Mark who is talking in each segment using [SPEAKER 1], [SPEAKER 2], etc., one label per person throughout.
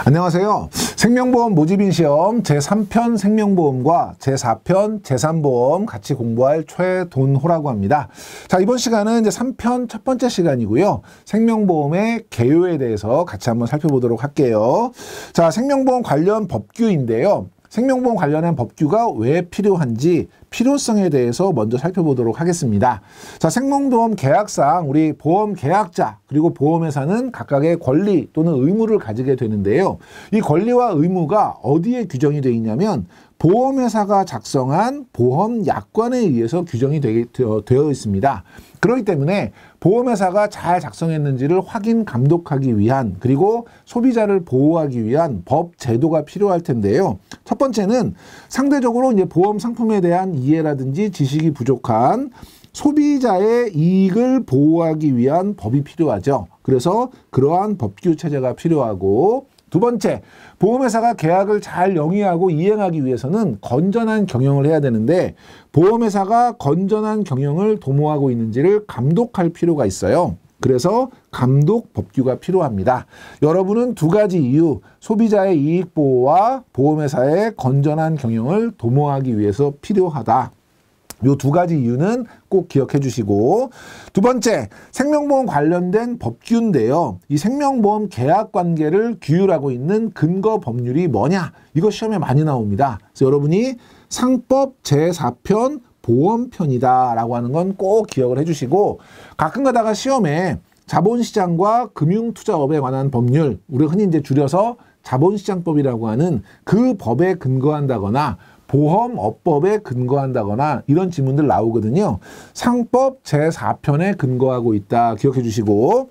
[SPEAKER 1] 안녕하세요. 생명보험 모집인 시험 제3편 생명보험과 제4편 재산보험 같이 공부할 최돈호라고 합니다. 자, 이번 시간은 이제 3편 첫 번째 시간이고요. 생명보험의 개요에 대해서 같이 한번 살펴보도록 할게요. 자, 생명보험 관련 법규인데요. 생명보험 관련한 법규가 왜 필요한지 필요성에 대해서 먼저 살펴보도록 하겠습니다. 자, 생명보험 계약상 우리 보험 계약자 그리고 보험회사는 각각의 권리 또는 의무를 가지게 되는데요. 이 권리와 의무가 어디에 규정이 되어 있냐면 보험회사가 작성한 보험 약관에 의해서 규정이 되어 있습니다. 그렇기 때문에 보험회사가 잘 작성했는지를 확인 감독하기 위한 그리고 소비자를 보호하기 위한 법 제도가 필요할 텐데요. 첫 번째는 상대적으로 이제 보험 상품에 대한 이해라든지 지식이 부족한 소비자의 이익을 보호하기 위한 법이 필요하죠. 그래서 그러한 법규 체제가 필요하고, 두 번째, 보험회사가 계약을 잘 영위하고 이행하기 위해서는 건전한 경영을 해야 되는데 보험회사가 건전한 경영을 도모하고 있는지를 감독할 필요가 있어요. 그래서 감독 법규가 필요합니다. 여러분은 두 가지 이유, 소비자의 이익 보호와 보험회사의 건전한 경영을 도모하기 위해서 필요하다. 요 두 가지 이유는 꼭 기억해 주시고, 두 번째, 생명보험 관련된 법규인데요. 이 생명보험 계약 관계를 규율하고 있는 근거 법률이 뭐냐? 이거 시험에 많이 나옵니다. 그래서 여러분이 상법 제4편 보험편이다 라고 하는 건 꼭 기억을 해 주시고, 가끔 가다가 시험에 자본시장과 금융투자업에 관한 법률, 우리 흔히 이제 줄여서 자본시장법이라고 하는 그 법에 근거한다거나 보험업법에 근거한다거나 이런 질문들 나오거든요. 상법 제4편에 근거하고 있다 기억해 주시고,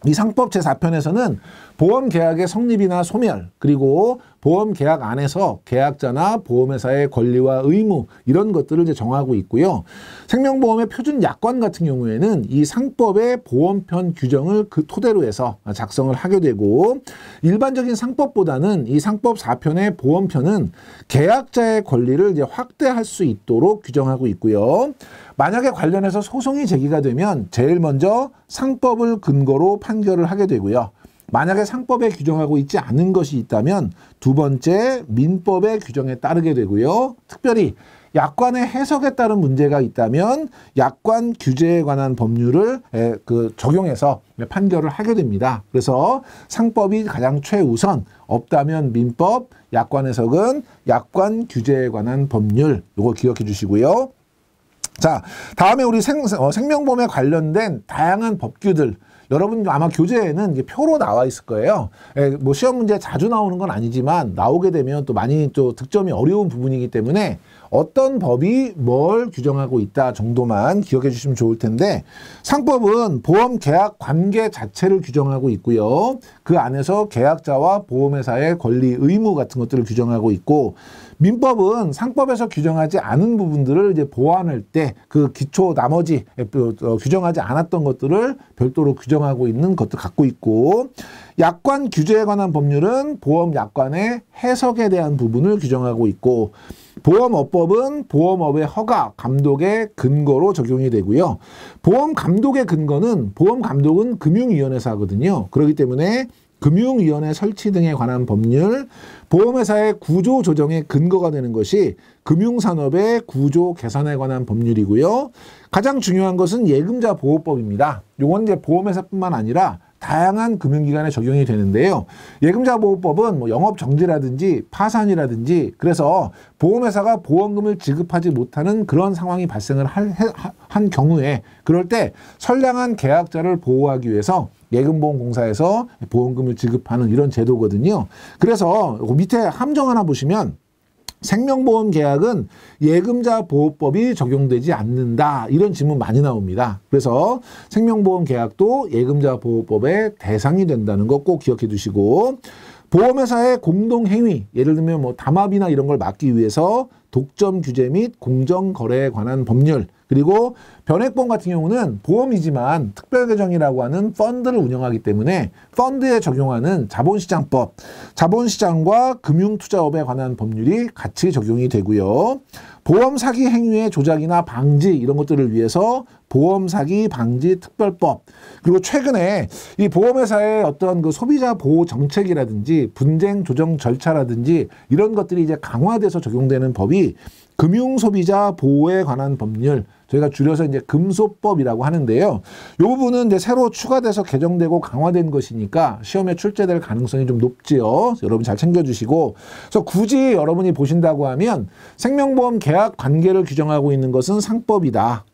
[SPEAKER 1] 이 상법 제4편에서는 보험계약의 성립이나 소멸, 그리고 보험계약 안에서 계약자나 보험회사의 권리와 의무 이런 것들을 이제 정하고 있고요. 생명보험의 표준 약관 같은 경우에는 이 상법의 보험편 규정을 그 토대로 해서 작성을 하게 되고, 일반적인 상법보다는 이 상법 4편의 보험편은 계약자의 권리를 이제 확대할 수 있도록 규정하고 있고요. 만약에 관련해서 소송이 제기가 되면 제일 먼저 상법을 근거로 판결을 하게 되고요. 만약에 상법에 규정하고 있지 않은 것이 있다면 두 번째 민법의 규정에 따르게 되고요. 특별히 약관의 해석에 따른 문제가 있다면 약관 규제에 관한 법률을 적용해서 판결을 하게 됩니다. 그래서 상법이 가장 최우선, 없다면 민법, 약관 해석은 약관 규제에 관한 법률, 이거 기억해 주시고요. 자, 다음에 우리 생명보험에 관련된 다양한 법규들, 여러분 아마 교재에는 이게 표로 나와 있을 거예요. 뭐 시험 문제 자주 나오는 건 아니지만 나오게 되면 또 많이 또 득점이 어려운 부분이기 때문에 어떤 법이 뭘 규정하고 있다 정도만 기억해 주시면 좋을 텐데, 상법은 보험 계약 관계 자체를 규정하고 있고요. 그 안에서 계약자와 보험회사의 권리, 의무 같은 것들을 규정하고 있고, 민법은 상법에서 규정하지 않은 부분들을 이제 보완할 때 그 기초 나머지 규정하지 않았던 것들을 별도로 규정하고 있는 것도 갖고 있고, 약관 규제에 관한 법률은 보험 약관의 해석에 대한 부분을 규정하고 있고, 보험업법은 보험업의 허가, 감독의 근거로 적용이 되고요. 보험감독의 근거는, 보험감독은 금융위원회에서 하거든요. 그렇기 때문에 금융위원회 설치 등에 관한 법률, 보험회사의 구조 조정의 근거가 되는 것이 금융산업의 구조 개선에 관한 법률이고요. 가장 중요한 것은 예금자 보호법입니다. 요건 이제 보험회사뿐만 아니라 다양한 금융기관에 적용이 되는데요. 예금자 보호법은 뭐 영업 정지라든지 파산이라든지, 그래서 보험회사가 보험금을 지급하지 못하는 그런 상황이 발생을 한 경우에, 그럴 때 선량한 계약자를 보호하기 위해서 예금보험공사에서 보험금을 지급하는 이런 제도거든요. 그래서 밑에 함정 하나 보시면 생명보험 계약은 예금자 보호법이 적용되지 않는다, 이런 질문 많이 나옵니다. 그래서 생명보험 계약도 예금자 보호법의 대상이 된다는 거 꼭 기억해 두시고, 보험회사의 공동행위, 예를 들면 뭐 담합이나 이런 걸 막기 위해서 독점 규제 및 공정거래에 관한 법률, 그리고 변액보험 같은 경우는 보험이지만 특별계정이라고 하는 펀드를 운영하기 때문에 펀드에 적용하는 자본시장법, 자본시장과 금융투자업에 관한 법률이 같이 적용이 되고요. 보험 사기 행위의 조작이나 방지 이런 것들을 위해서 보험 사기 방지 특별법, 그리고 최근에 이 보험회사의 어떤 그 소비자 보호 정책이라든지 분쟁 조정 절차라든지 이런 것들이 이제 강화돼서 적용되는 법이 금융소비자 보호에 관한 법률, 저희가 줄여서 이제 금소법이라고 하는데요. 이 부분은 이제 새로 추가돼서 개정되고 강화된 것이니까 시험에 출제될 가능성이 좀 높지요. 여러분 잘 챙겨주시고, 그래서 굳이 여러분이 보신다고 하면 생명보험 계약 관계를 규정하고 있는 것은 상법이다.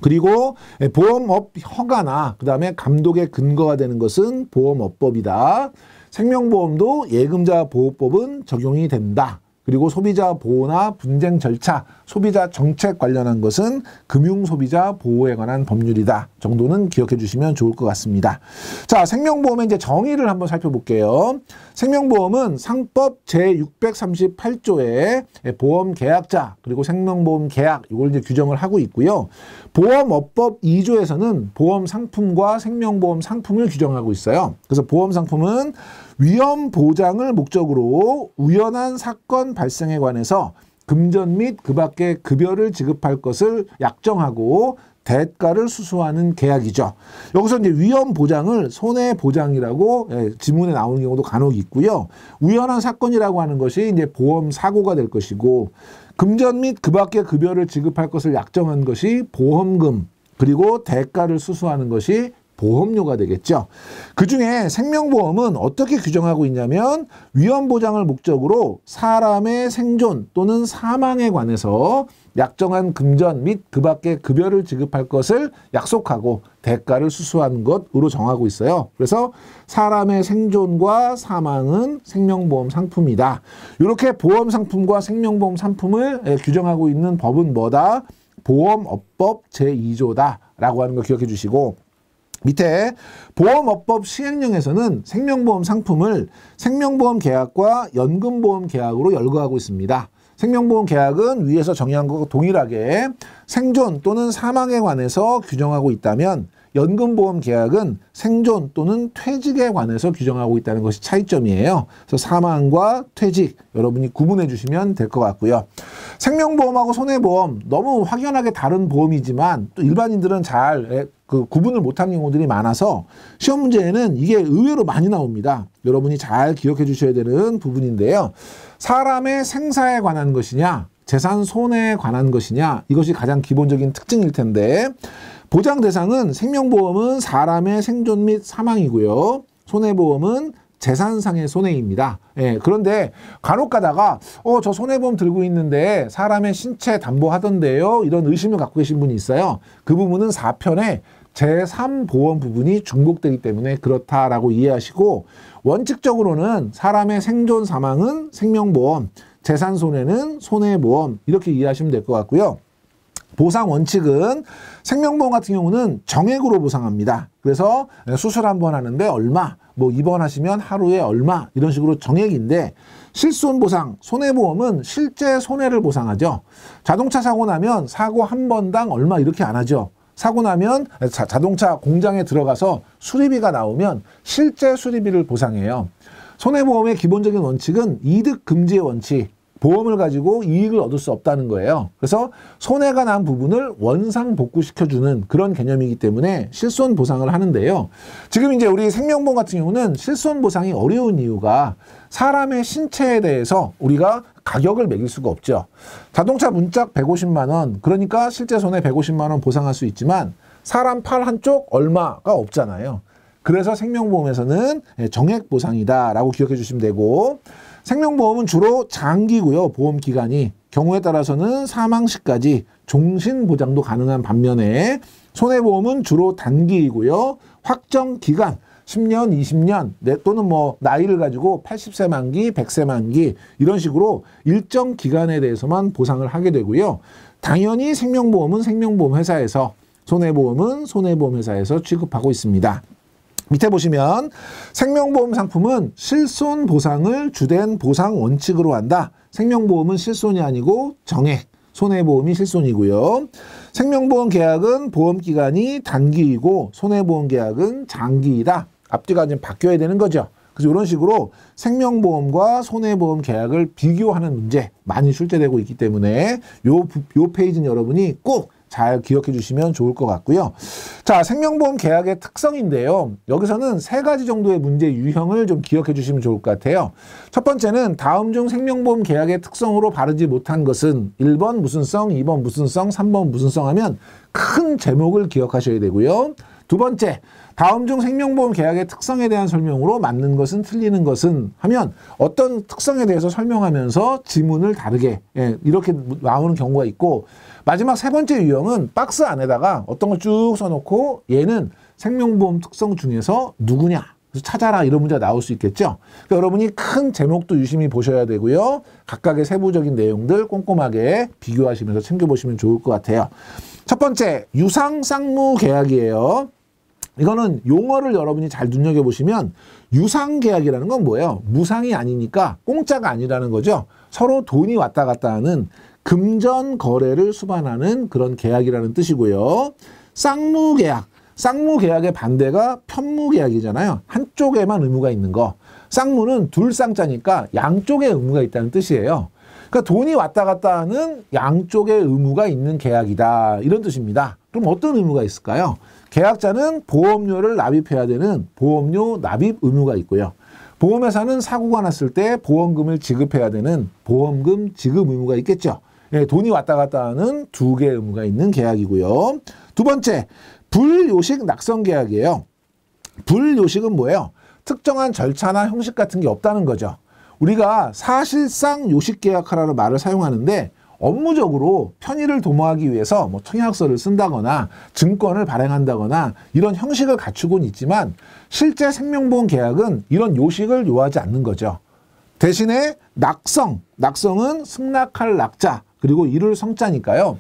[SPEAKER 1] 그리고 보험업 허가나 그 다음에 감독의 근거가 되는 것은 보험업법이다. 생명보험도 예금자 보호법은 적용이 된다. 그리고 소비자 보호나 분쟁 절차, 소비자 정책 관련한 것은 금융소비자 보호에 관한 법률이다 정도는 기억해 주시면 좋을 것 같습니다. 자, 생명보험의 이제 정의를 한번 살펴볼게요. 생명보험은 상법 제638조에 보험계약자 그리고 생명보험 계약 이걸 이제 규정을 하고 있고요. 보험업법 2조에서는 보험상품과 생명보험 상품을 규정하고 있어요. 그래서 보험상품은 위험 보장을 목적으로 우연한 사건 발생에 관해서 금전 및 그 밖의 급여를 지급할 것을 약정하고 대가를 수수하는 계약이죠. 여기서 이제 위험 보장을 손해보장이라고 지문에 나오는 경우도 간혹 있고요. 우연한 사건이라고 하는 것이 이제 보험 사고가 될 것이고, 금전 및 그 밖의 급여를 지급할 것을 약정한 것이 보험금, 그리고 대가를 수수하는 것이 보험료가 되겠죠. 그중에 생명보험은 어떻게 규정하고 있냐면 위험보장을 목적으로 사람의 생존 또는 사망에 관해서 약정한 금전 및 그 밖의 급여를 지급할 것을 약속하고 대가를 수수하는 것으로 정하고 있어요. 그래서 사람의 생존과 사망은 생명보험 상품이다. 이렇게 보험 상품과 생명보험 상품을 규정하고 있는 법은 뭐다? 보험업법 제2조다 라고 하는 거 기억해 주시고, 밑에 보험업법 시행령에서는 생명보험 상품을 생명보험 계약과 연금보험 계약으로 열거하고 있습니다. 생명보험 계약은 위에서 정의한 것과 동일하게 생존 또는 사망에 관해서 규정하고 있다면, 연금보험 계약은 생존 또는 퇴직에 관해서 규정하고 있다는 것이 차이점이에요. 그래서 사망과 퇴직 여러분이 구분해 주시면 될 것 같고요. 생명보험하고 손해보험 너무 확연하게 다른 보험이지만 또 일반인들은 잘 구분을 못하는 경우들이 많아서 시험 문제에는 이게 의외로 많이 나옵니다. 여러분이 잘 기억해 주셔야 되는 부분인데요. 사람의 생사에 관한 것이냐, 재산 손해에 관한 것이냐, 이것이 가장 기본적인 특징일 텐데, 보장 대상은 생명보험은 사람의 생존 및 사망이고요. 손해보험은 재산상의 손해입니다. 예, 그런데 간혹 가다가 저 손해보험 들고 있는데 사람의 신체 담보하던데요, 이런 의심을 갖고 계신 분이 있어요. 그 부분은 4편에 제3보험 부분이 중복되기 때문에 그렇다라고 이해하시고, 원칙적으로는 사람의 생존 사망은 생명보험, 재산 손해는 손해보험 이렇게 이해하시면 될 것 같고요. 보상 원칙은 생명보험 같은 경우는 정액으로 보상합니다. 그래서 수술 한번 하는데 얼마, 뭐 입원하시면 하루에 얼마 이런 식으로 정액인데, 실손보상, 손해보험은 실제 손해를 보상하죠. 자동차 사고 나면 사고 한 번당 얼마 이렇게 안 하죠. 사고 나면 자동차 공장에 들어가서 수리비가 나오면 실제 수리비를 보상해요. 손해보험의 기본적인 원칙은 이득 금지의 원칙, 보험을 가지고 이익을 얻을 수 없다는 거예요. 그래서 손해가 난 부분을 원상 복구시켜주는 그런 개념이기 때문에 실손 보상을 하는데요. 지금 이제 우리 생명보험 같은 경우는 실손 보상이 어려운 이유가 사람의 신체에 대해서 우리가 가격을 매길 수가 없죠. 자동차 문짝 150만 원, 그러니까 실제 손해 150만 원 보상할 수 있지만 사람 팔 한쪽 얼마가 없잖아요. 그래서 생명보험에서는 정액 보상이다라고 기억해 주시면 되고, 생명보험은 주로 장기고요. 보험 기간이 경우에 따라서는 사망 시까지 종신 보장도 가능한 반면에, 손해보험은 주로 단기이고요. 확정 기간 10년, 20년 또는 뭐 나이를 가지고 80세 만기, 100세 만기 이런 식으로 일정 기간에 대해서만 보상을 하게 되고요. 당연히 생명보험은 생명보험 회사에서, 손해보험은 손해보험 회사에서 취급하고 있습니다. 밑에 보시면 생명보험 상품은 실손 보상을 주된 보상 원칙으로 한다. 생명보험은 실손이 아니고 정액, 손해보험이 실손이고요. 생명보험 계약은 보험기간이 단기이고 손해보험 계약은 장기이다. 앞뒤가 좀 바뀌어야 되는 거죠. 그래서 이런 식으로 생명보험과 손해보험 계약을 비교하는 문제 많이 출제되고 있기 때문에 요 페이지는 여러분이 꼭 잘 기억해 주시면 좋을 것 같고요. 자, 생명보험 계약의 특성인데요. 여기서는 3가지 정도의 문제 유형을 좀 기억해 주시면 좋을 것 같아요. 첫 번째는 다음 중 생명보험 계약의 특성으로 바르지 못한 것은 1번 무슨성, 2번 무슨성, 3번 무슨성 하면 큰 제목을 기억하셔야 되고요. 두 번째, 다음 중 생명보험 계약의 특성에 대한 설명으로 맞는 것은 틀리는 것은 하면 어떤 특성에 대해서 설명하면서 지문을 다르게 이렇게 나오는 경우가 있고, 마지막 3번째 유형은 박스 안에다가 어떤 걸 쭉 써놓고 얘는 생명보험 특성 중에서 누구냐 그래서 찾아라 이런 문제가 나올 수 있겠죠. 그러니까 여러분이 큰 제목도 유심히 보셔야 되고요. 각각의 세부적인 내용들 꼼꼼하게 비교하시면서 챙겨보시면 좋을 것 같아요. 첫 번째, 유상 쌍무 계약이에요. 이거는 용어를 여러분이 잘 눈여겨보시면 유상계약이라는 건 뭐예요? 무상이 아니니까 공짜가 아니라는 거죠. 서로 돈이 왔다 갔다 하는 금전 거래를 수반하는 그런 계약이라는 뜻이고요. 쌍무계약. 쌍무계약의 반대가 편무계약이잖아요. 한쪽에만 의무가 있는 거. 쌍무는 둘 쌍자니까 양쪽에 의무가 있다는 뜻이에요. 그러니까 돈이 왔다 갔다 하는 양쪽에 의무가 있는 계약이다. 이런 뜻입니다. 그럼 어떤 의무가 있을까요? 계약자는 보험료를 납입해야 되는 보험료 납입 의무가 있고요. 보험회사는 사고가 났을 때 보험금을 지급해야 되는 보험금 지급 의무가 있겠죠. 예, 돈이 왔다 갔다 하는 2개의 의무가 있는 계약이고요. 두 번째, 불요식 낙성 계약이에요. 불요식은 뭐예요? 특정한 절차나 형식 같은 게 없다는 거죠. 우리가 사실상 요식 계약하라는 말을 사용하는데 업무적으로 편의를 도모하기 위해서 뭐 청약서를 쓴다거나 증권을 발행한다거나 이런 형식을 갖추고는 있지만 실제 생명보험 계약은 이런 요식을 요하지 않는 거죠. 대신에 낙성은 승낙할 낙자 그리고 이룰 성자니까요.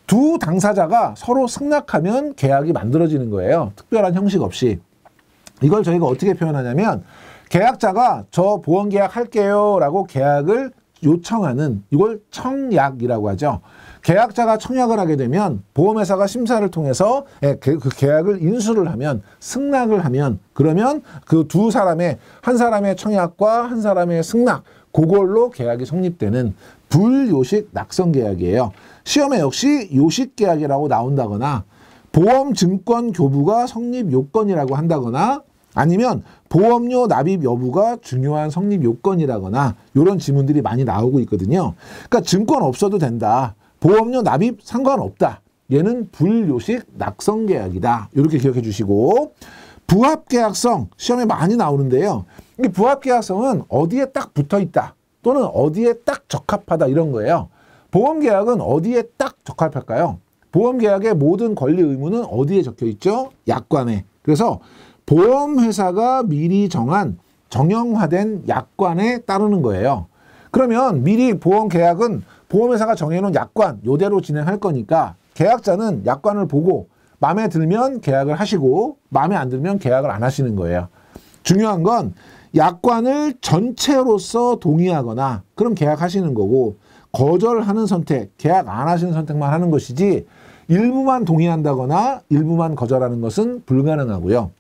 [SPEAKER 1] 두 당사자가 서로 승낙하면 계약이 만들어지는 거예요. 특별한 형식 없이. 이걸 저희가 어떻게 표현하냐면 계약자가 저 보험계약 할게요 라고 계약을 요청하는 이걸 청약이라고 하죠. 계약자가 청약을 하게 되면 보험회사가 심사를 통해서 그 계약을 인수를 하면 승낙을 하면 그러면 그 두 사람의 한 사람의 청약과 한 사람의 승낙 그걸로 계약이 성립되는 불요식 낙성 계약이에요. 시험에 역시 요식 계약이라고 나온다거나 보험증권교부가 성립 요건이라고 한다거나 아니면 보험료 납입 여부가 중요한 성립 요건이라거나 이런 지문들이 많이 나오고 있거든요. 그러니까 증권 없어도 된다. 보험료 납입 상관없다. 얘는 불요식 낙성 계약이다. 이렇게 기억해 주시고 부합계약성 시험에 많이 나오는데요. 이 부합계약성은 어디에 딱 붙어 있다. 또는 어디에 딱 적합하다 이런 거예요. 보험계약은 어디에 딱 적합할까요? 보험계약의 모든 권리 의무는 어디에 적혀 있죠? 약관에. 그래서 보험회사가 미리 정한 정형화된 약관에 따르는 거예요. 그러면 미리 보험계약은 보험회사가 정해놓은 약관 이대로 진행할 거니까 계약자는 약관을 보고 마음에 들면 계약을 하시고 마음에 안 들면 계약을 안 하시는 거예요. 중요한 건 약관을 전체로서 동의하거나 그럼 계약하시는 거고 거절하는 선택, 계약 안 하시는 선택만 하는 것이지 일부만 동의한다거나 일부만 거절하는 것은 불가능하고요.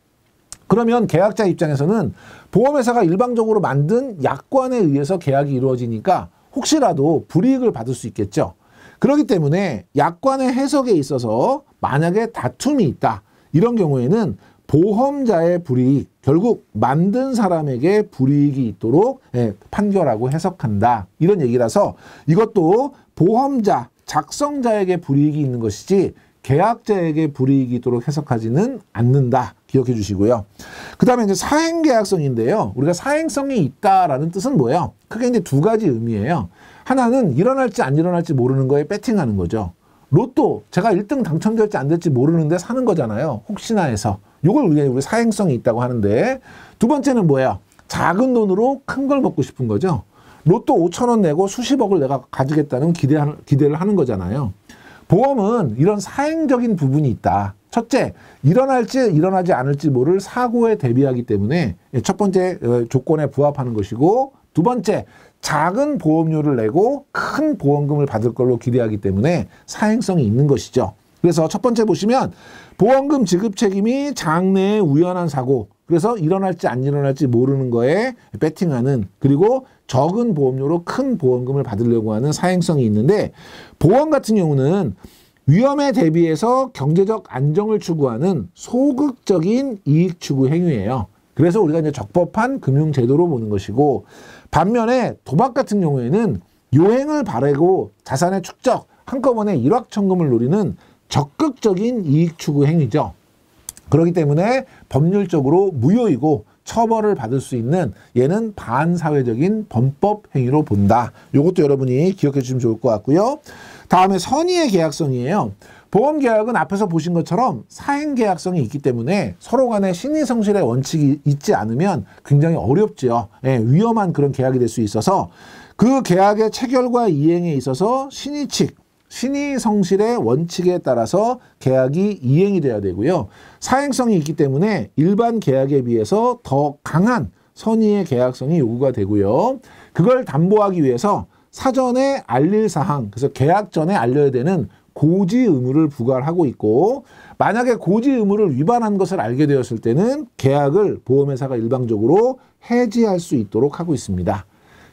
[SPEAKER 1] 그러면 계약자 입장에서는 보험회사가 일방적으로 만든 약관에 의해서 계약이 이루어지니까 혹시라도 불이익을 받을 수 있겠죠. 그렇기 때문에 약관의 해석에 있어서 만약에 다툼이 있다. 이런 경우에는 보험자의 불이익, 결국 만든 사람에게 불이익이 있도록 판결하고 해석한다. 이런 얘기라서 이것도 보험자, 작성자에게 불이익이 있는 것이지 계약자에게 불이익이 있도록 해석하지는 않는다. 기억해 주시고요. 그 다음에 이제 사행계약성인데요. 우리가 사행성이 있다라는 뜻은 뭐예요? 크게 이제 2가지 의미예요. 하나는 일어날지 안 일어날지 모르는 거에 배팅하는 거죠. 로또, 제가 1등 당첨될지 안 될지 모르는데 사는 거잖아요. 혹시나 해서. 이걸 우리 사행성이 있다고 하는데 두 번째는 뭐예요? 작은 돈으로 큰 걸 먹고 싶은 거죠. 로또 5,000원 내고 수십억을 내가 가지겠다는 기대를 하는 거잖아요. 보험은 이런 사행적인 부분이 있다. 첫째, 일어날지 일어나지 않을지 모를 사고에 대비하기 때문에 첫 번째 조건에 부합하는 것이고 두 번째, 작은 보험료를 내고 큰 보험금을 받을 걸로 기대하기 때문에 사행성이 있는 것이죠. 그래서 첫 번째 보시면 보험금 지급 책임이 장래의 우연한 사고, 그래서 일어날지 안 일어날지 모르는 거에 배팅하는, 그리고 적은 보험료로 큰 보험금을 받으려고 하는 사행성이 있는데, 보험 같은 경우는 위험에 대비해서 경제적 안정을 추구하는 소극적인 이익 추구 행위예요. 그래서 우리가 이제 적법한 금융제도로 보는 것이고, 반면에 도박 같은 경우에는 요행을 바라고 자산의 축적, 한꺼번에 일확천금을 노리는 적극적인 이익 추구 행위죠. 그렇기 때문에 법률적으로 무효이고 처벌을 받을 수 있는, 얘는 반사회적인 범법 행위로 본다. 이것도 여러분이 기억해 주시면 좋을 것 같고요. 다음에 선의의 계약성이에요. 보험계약은 앞에서 보신 것처럼 사행계약성이 있기 때문에 서로 간에 신의성실의 원칙이 있지 않으면 굉장히 어렵죠. 예, 위험한 그런 계약이 될 수 있어서 그 계약의 체결과 이행에 있어서 신의성실의 원칙에 따라서 계약이 이행이 돼야 되고요. 사행성이 있기 때문에 일반 계약에 비해서 더 강한 선의의 계약성이 요구가 되고요. 그걸 담보하기 위해서 사전에 알릴 사항, 그래서 계약 전에 알려야 되는 고지 의무를 부과를 하고 있고, 만약에 고지 의무를 위반한 것을 알게 되었을 때는 계약을 보험회사가 일방적으로 해지할 수 있도록 하고 있습니다.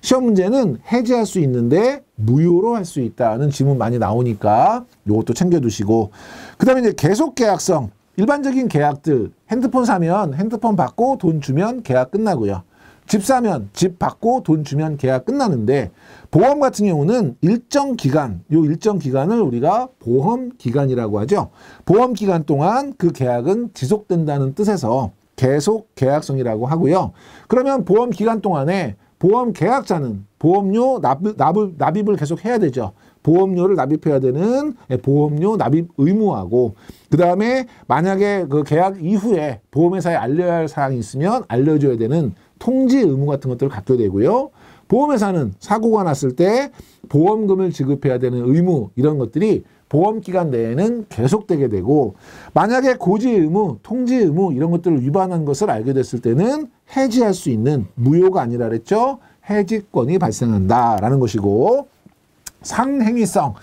[SPEAKER 1] 시험 문제는 해지할 수 있는데 무효로 할 수 있다는 질문 많이 나오니까 이것도 챙겨두시고, 그 다음에 이제 계속계약성. 일반적인 계약들, 핸드폰 사면 핸드폰 받고 돈 주면 계약 끝나고요. 집 사면 집 받고 돈 주면 계약 끝나는데, 보험 같은 경우는 일정 기간, 요 일정 기간을 우리가 보험 기간이라고 하죠. 보험 기간 동안 그 계약은 지속된다는 뜻에서 계속 계약성이라고 하고요. 그러면 보험 기간 동안에 보험 계약자는 보험료 납입을 계속 해야 되죠. 보험료를 납입해야 되는 보험료 납입 의무하고, 그 다음에 만약에 그 계약 이후에 보험회사에 알려야 할 사항이 있으면 알려줘야 되는 통지 의무 같은 것들을 갖게 되고요. 보험회사는 사고가 났을 때 보험금을 지급해야 되는 의무, 이런 것들이 보험기간 내에는 계속되게 되고, 만약에 고지 의무, 통지 의무 이런 것들을 위반한 것을 알게 됐을 때는 해지할 수 있는, 무효가 아니라 그랬죠. 해지권이 발생한다라는 것이고, 상행위성.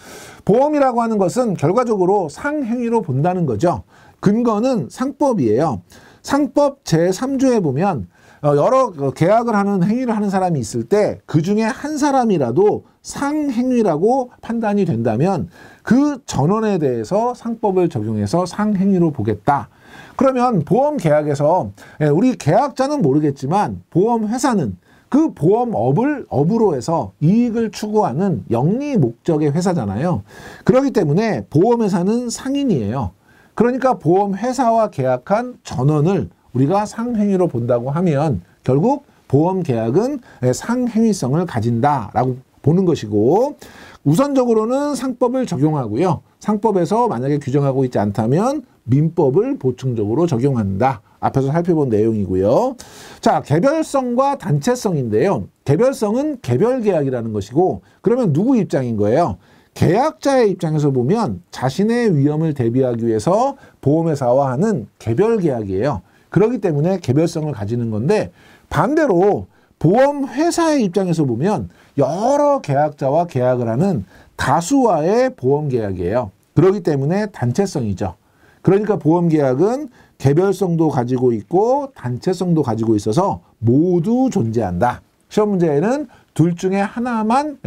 [SPEAKER 1] 보험이라고 하는 것은 결과적으로 상행위로 본다는 거죠. 근거는 상법이에요. 상법 제3조에 보면 여러 계약을 하는 행위를 하는 사람이 있을 때 그 중에 한 사람이라도 상행위라고 판단이 된다면 그 전원에 대해서 상법을 적용해서 상행위로 보겠다. 그러면 보험 계약에서 우리 계약자는 모르겠지만 보험회사는 그 보험업으로 해서 이익을 추구하는 영리 목적의 회사잖아요. 그렇기 때문에 보험회사는 상인이에요. 그러니까 보험회사와 계약한 전원을 우리가 상행위로 본다고 하면 결국 보험계약은 상행위성을 가진다라고 보는 것이고, 우선적으로는 상법을 적용하고요. 상법에서 만약에 규정하고 있지 않다면 민법을 보충적으로 적용한다. 앞에서 살펴본 내용이고요. 자, 개별성과 단체성인데요. 개별성은 개별계약이라는 것이고, 그러면 누구 입장인 거예요? 계약자의 입장에서 보면 자신의 위험을 대비하기 위해서 보험회사와 하는 개별계약이에요. 그렇기 때문에 개별성을 가지는 건데, 반대로 보험회사의 입장에서 보면 여러 계약자와 계약을 하는 다수와의 보험계약이에요. 그렇기 때문에 단체성이죠. 그러니까 보험계약은 개별성도 가지고 있고 단체성도 가지고 있어서 모두 존재한다. 시험 문제에는 둘 중에 하나만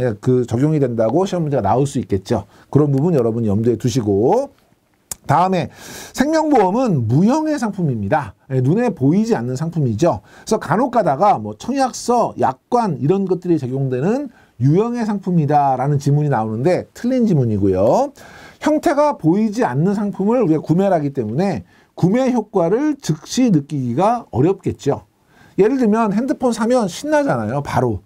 [SPEAKER 1] 적용이 된다고 시험 문제가 나올 수 있겠죠. 그런 부분 여러분 염두에 두시고, 다음에 생명보험은 무형의 상품입니다. 눈에 보이지 않는 상품이죠. 그래서 간혹 가다가 뭐 청약서, 약관 이런 것들이 적용되는 유형의 상품이다라는 지문이 나오는데 틀린 지문이고요. 형태가 보이지 않는 상품을 우리가 구매를 하기 때문에 구매 효과를 즉시 느끼기가 어렵겠죠. 예를 들면 핸드폰 사면 신나잖아요. 바로.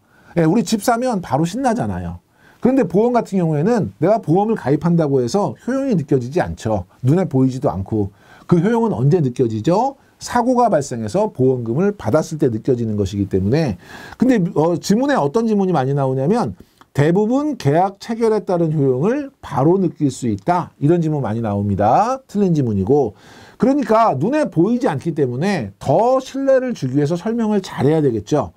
[SPEAKER 1] 우리 집 사면 바로 신나잖아요. 그런데 보험 같은 경우에는 내가 보험을 가입한다고 해서 효용이 느껴지지 않죠. 눈에 보이지도 않고. 그 효용은 언제 느껴지죠? 사고가 발생해서 보험금을 받았을 때 느껴지는 것이기 때문에. 근데 지문에 어떤 지문이 많이 나오냐면 대부분 계약 체결에 따른 효용을 바로 느낄 수 있다. 이런 지문 많이 나옵니다. 틀린 지문이고. 그러니까 눈에 보이지 않기 때문에 더 신뢰를 주기 위해서 설명을 잘해야 되겠죠.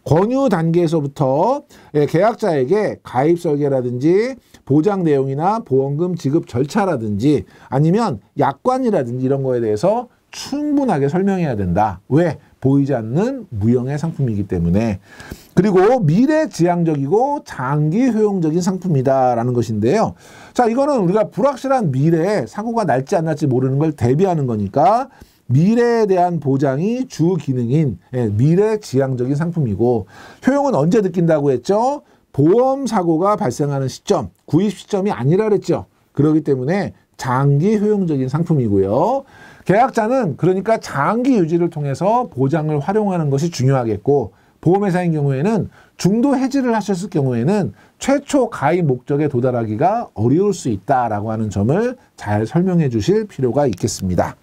[SPEAKER 1] 권유 단계에서부터 계약자에게 가입 설계라든지 보장 내용이나 보험금 지급 절차라든지 아니면 약관이라든지 이런 거에 대해서 충분하게 설명해야 된다. 왜? 보이지 않는 무형의 상품이기 때문에. 그리고 미래지향적이고 장기 효용적인 상품이다라는 것인데요. 자, 이거는 우리가 불확실한 미래에 사고가 날지 안 날지 모르는 걸 대비하는 거니까 미래에 대한 보장이 주 기능인 미래지향적인 상품이고, 효용은 언제 느낀다고 했죠? 보험 사고가 발생하는 시점, 구입 시점이 아니라 그랬죠. 그렇기 때문에 장기 효용적인 상품이고요. 계약자는 그러니까 장기 유지를 통해서 보장을 활용하는 것이 중요하겠고, 보험회사인 경우에는 중도 해지를 하셨을 경우에는 최초 가입 목적에 도달하기가 어려울 수 있다라고 하는 점을 잘 설명해 주실 필요가 있겠습니다.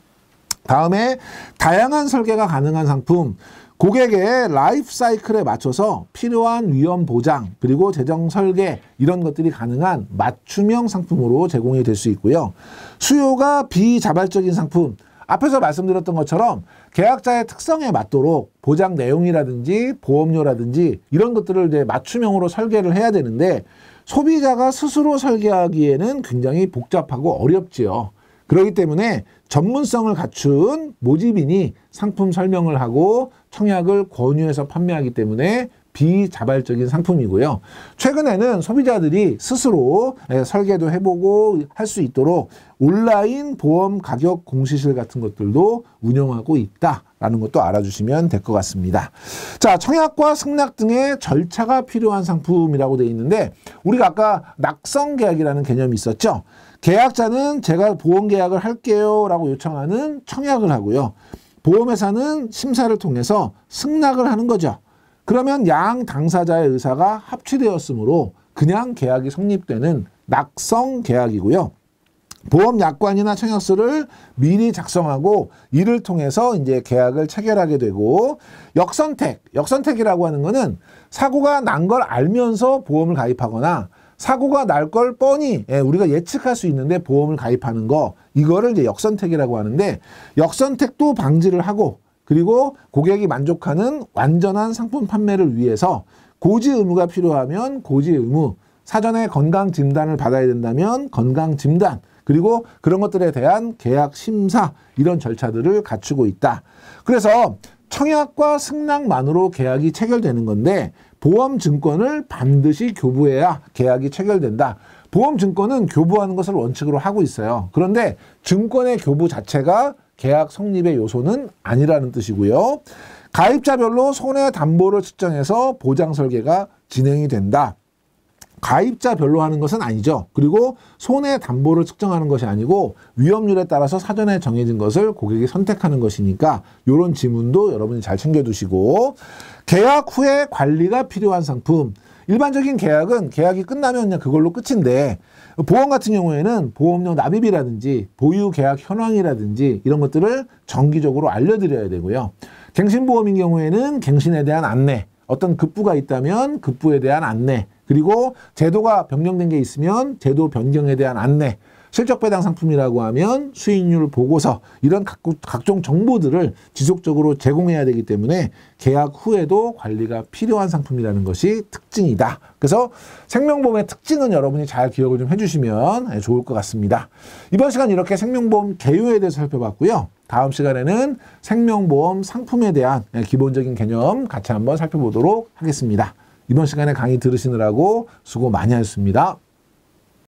[SPEAKER 1] 다음에 다양한 설계가 가능한 상품, 고객의 라이프 사이클에 맞춰서 필요한 위험 보장 그리고 재정 설계 이런 것들이 가능한 맞춤형 상품으로 제공이 될 수 있고요. 수요가 비자발적인 상품, 앞에서 말씀드렸던 것처럼 계약자의 특성에 맞도록 보장 내용이라든지 보험료라든지 이런 것들을 이제 맞춤형으로 설계를 해야 되는데, 소비자가 스스로 설계하기에는 굉장히 복잡하고 어렵지요. 그렇기 때문에 전문성을 갖춘 모집인이 상품 설명을 하고 청약을 권유해서 판매하기 때문에 비자발적인 상품이고요. 최근에는 소비자들이 스스로 설계도 해보고 할 수 있도록 온라인 보험 가격 공시실 같은 것들도 운영하고 있다라는 것도 알아주시면 될 것 같습니다. 자, 청약과 승낙 등의 절차가 필요한 상품이라고 되어 있는데, 우리가 아까 낙성 계약이라는 개념이 있었죠. 계약자는 제가 보험 계약을 할게요 라고 요청하는 청약을 하고요. 보험회사는 심사를 통해서 승낙을 하는 거죠. 그러면 양 당사자의 의사가 합치되었으므로 그냥 계약이 성립되는 낙성 계약이고요. 보험 약관이나 청약서를 미리 작성하고 이를 통해서 이제 계약을 체결하게 되고, 역선택이라고 하는 거는 사고가 난 걸 알면서 보험을 가입하거나 사고가 날 걸 뻔히 우리가 예측할 수 있는데 보험을 가입하는 거, 이거를 이제 역선택이라고 하는데, 역선택도 방지를 하고 그리고 고객이 만족하는 완전한 상품 판매를 위해서 고지 의무가 필요하면 고지 의무, 사전에 건강 진단을 받아야 된다면 건강 진단, 그리고 그런 것들에 대한 계약 심사, 이런 절차들을 갖추고 있다. 그래서 청약과 승낙만으로 계약이 체결되는 건데, 보험증권을 반드시 교부해야 계약이 체결된다. 보험증권은 교부하는 것을 원칙으로 하고 있어요. 그런데 증권의 교부 자체가 계약 성립의 요소는 아니라는 뜻이고요. 가입자별로 손해담보를 측정해서 보장 설계가 진행이 된다. 가입자별로 하는 것은 아니죠. 그리고 손해담보를 측정하는 것이 아니고 위험률에 따라서 사전에 정해진 것을 고객이 선택하는 것이니까 이런 지문도 여러분이 잘 챙겨두시고, 계약 후에 관리가 필요한 상품. 일반적인 계약은 계약이 끝나면 그냥 그걸로 끝인데, 보험 같은 경우에는 보험료 납입이라든지 보유 계약 현황이라든지 이런 것들을 정기적으로 알려드려야 되고요. 갱신보험인 경우에는 갱신에 대한 안내, 어떤 급부가 있다면 급부에 대한 안내, 그리고 제도가 변경된 게 있으면 제도 변경에 대한 안내, 실적배당 상품이라고 하면 수익률 보고서, 이런 각종 정보들을 지속적으로 제공해야 되기 때문에 계약 후에도 관리가 필요한 상품이라는 것이 특징이다. 그래서 생명보험의 특징은 여러분이 잘 기억을 좀 해주시면 좋을 것 같습니다. 이번 시간 이렇게 생명보험 개요에 대해서 살펴봤고요. 다음 시간에는 생명보험 상품에 대한 기본적인 개념 같이 한번 살펴보도록 하겠습니다. 이번 시간에 강의 들으시느라고 수고 많이 하셨습니다.